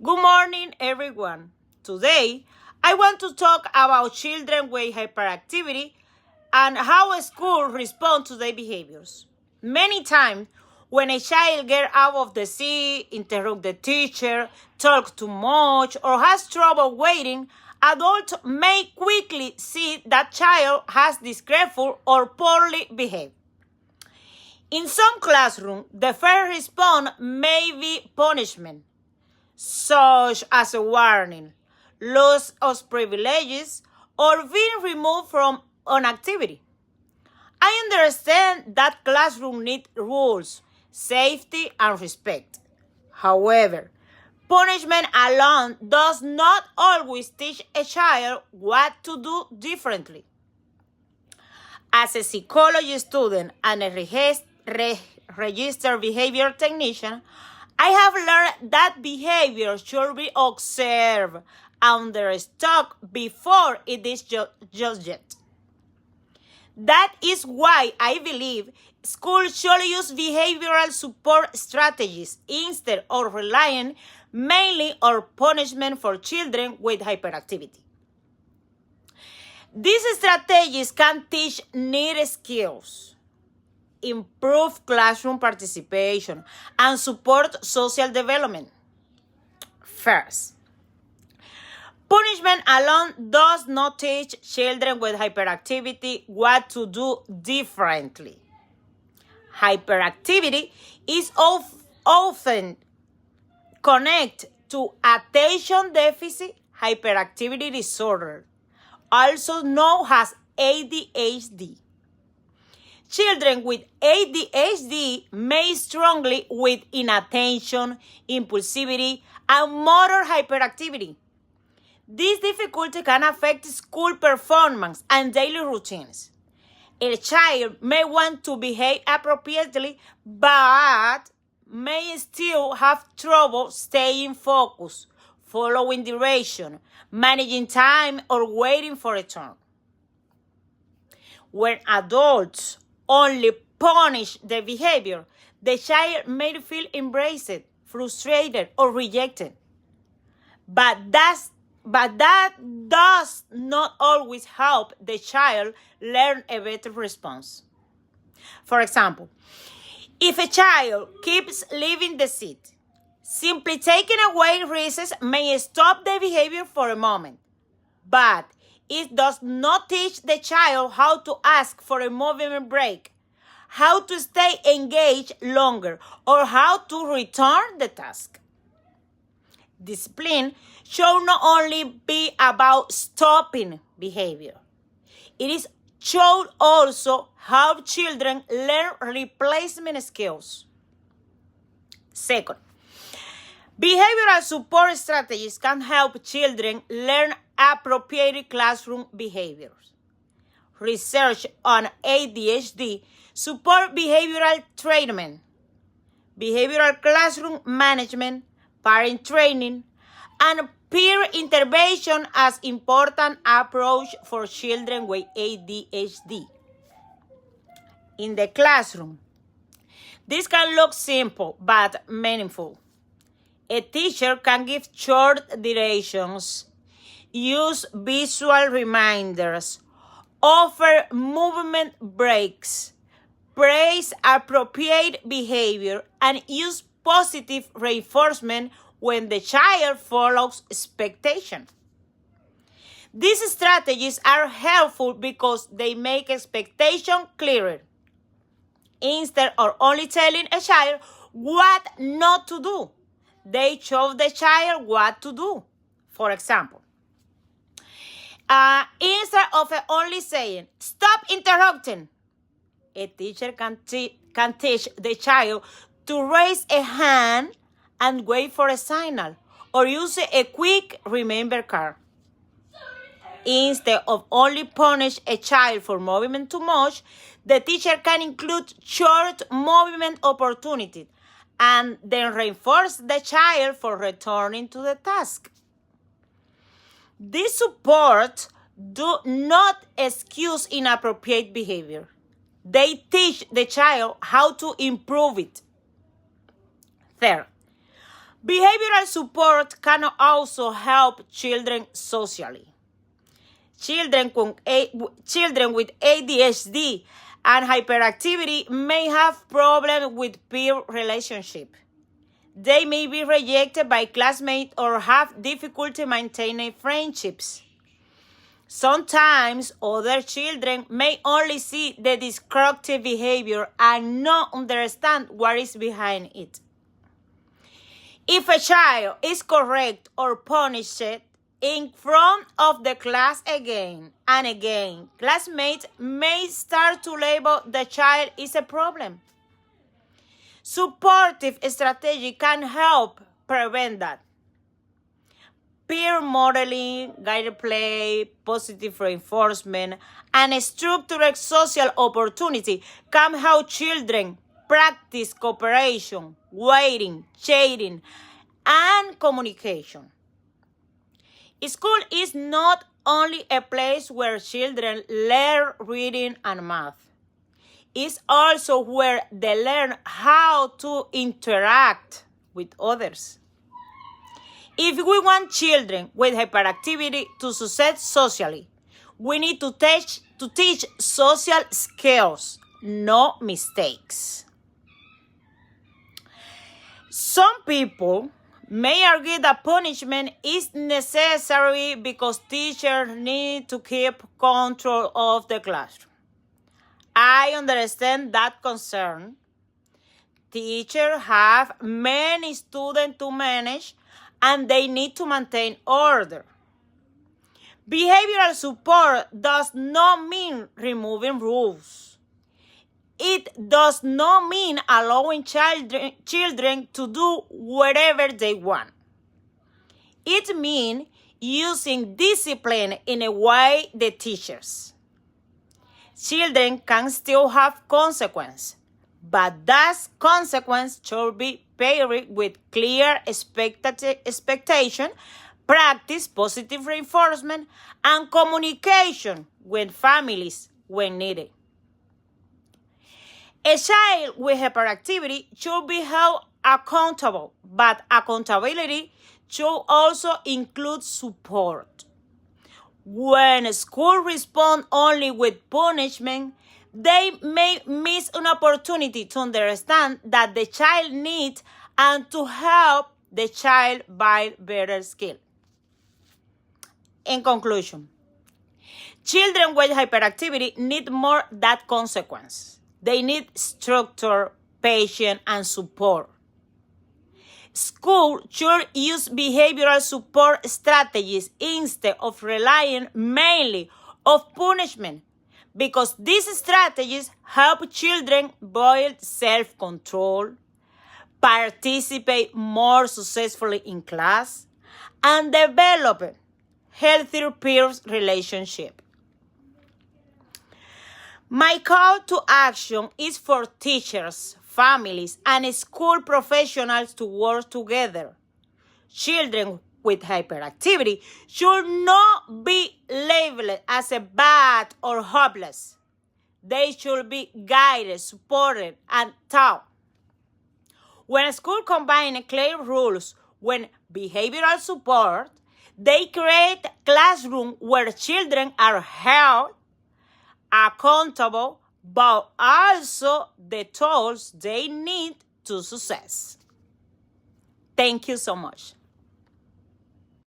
Good morning, everyone. Today, I want to talk about children with hyperactivity and how a school responds to their behaviors. Many times, when a child gets out of the seat, interrupt the teacher, talks too much, or has trouble waiting, adults may quickly see that child has disgraceful or poorly behaved. In some classrooms, the first response may be punishment, such as a warning, loss of privileges, or being removed from an activity. I understand that classrooms need rules, safety, and respect. However, punishment alone does not always teach a child what to do differently. As a psychology student and a registered behavior technician, I have learned that behavior should be observed and understood before it is judged. That is why I believe schools should use behavioral support strategies instead of relying mainly on punishment for children with hyperactivity. These strategies can teach needed skills, improve classroom participation, and support social development. First, punishment alone does not teach children with hyperactivity what to do differently. Hyperactivity is often connected to attention deficit hyperactivity disorder, also known as ADHD. Children with ADHD may struggle with inattention, impulsivity, and motor hyperactivity. This difficulty can affect school performance and daily routines. A child may want to behave appropriately, but may still have trouble staying focused, following direction, managing time, or waiting for a turn. When adults only punish the behavior, the child may feel embraced, frustrated, or rejected. But that does not always help the child learn a better response. For example, if a child keeps leaving the seat, simply taking away recess may stop the behavior for a moment, but it does not teach the child how to ask for a movement break, how to stay engaged longer, or how to return the task. Discipline should not only be about stopping behavior. It should also help children learn replacement skills. Second, behavioral support strategies can help children learn appropriate classroom behaviors. Research on ADHD support behavioral treatment, behavioral classroom management, parent training, and peer intervention as important approach for children with ADHD. In the classroom, this can look simple but meaningful. A teacher can give short directions, use visual reminders, offer movement breaks, praise appropriate behavior, and use positive reinforcement when the child follows expectation. These strategies are helpful because they make expectation clearer. Instead of only telling a child what not to do, they show the child what to do. For example, instead of only saying, "Stop interrupting," a teacher can teach the child to raise a hand and wait for a signal, or use a quick remember card. Instead of only punish a child for moving too much, the teacher can include short movement opportunities and then reinforce the child for returning to the task. These supports do not excuse inappropriate behavior. They teach the child how to improve it. Third, Behavioral support can also help children socially. Children with ADHD and hyperactivity may have problems with peer relationship. They may be rejected by classmates or have difficulty maintaining friendships. Sometimes other children may only see the destructive behavior and not understand what is behind it. If a child is corrected or punished in front of the class again and again, classmates may start to label the child as a problem. Supportive strategy can help prevent that. Peer modeling, guided play, positive reinforcement, and structured social opportunity can help children practice cooperation, waiting, sharing, and communication. School is not only a place where children learn reading and math. It's also where they learn how to interact with others. If we want children with hyperactivity to succeed socially, we need to teach social skills, no mistakes. Some people may argue that punishment is necessary because teachers need to keep control of the classroom. I understand that concern. Teachers have many students to manage and they need to maintain order. Behavioral support does not mean removing rules. It does not mean allowing children to do whatever they want. It means using discipline in a way that teaches. Children can still have consequences, but that consequence should be paired with clear expectation, practice positive reinforcement, and communication with families when needed. A child with hyperactivity should be held accountable, but accountability should also include support. When schools respond only with punishment, they may miss an opportunity to understand that the child needs and to help the child build better skills. In conclusion, children with hyperactivity need more than consequence. They need structure, patience, and support. School should use behavioral support strategies instead of relying mainly on punishment, because these strategies help children build self-control, participate more successfully in class, and develop healthier peer relationships. My call to action is for teachers, families, and school professionals to work together. Children with hyperactivity should not be labeled as a bad or hopeless. They should be guided, supported, and taught. When a school combines clear rules with behavioral support, they create a classroom where children are held accountable, but also the tools they need to success. Thank you so much.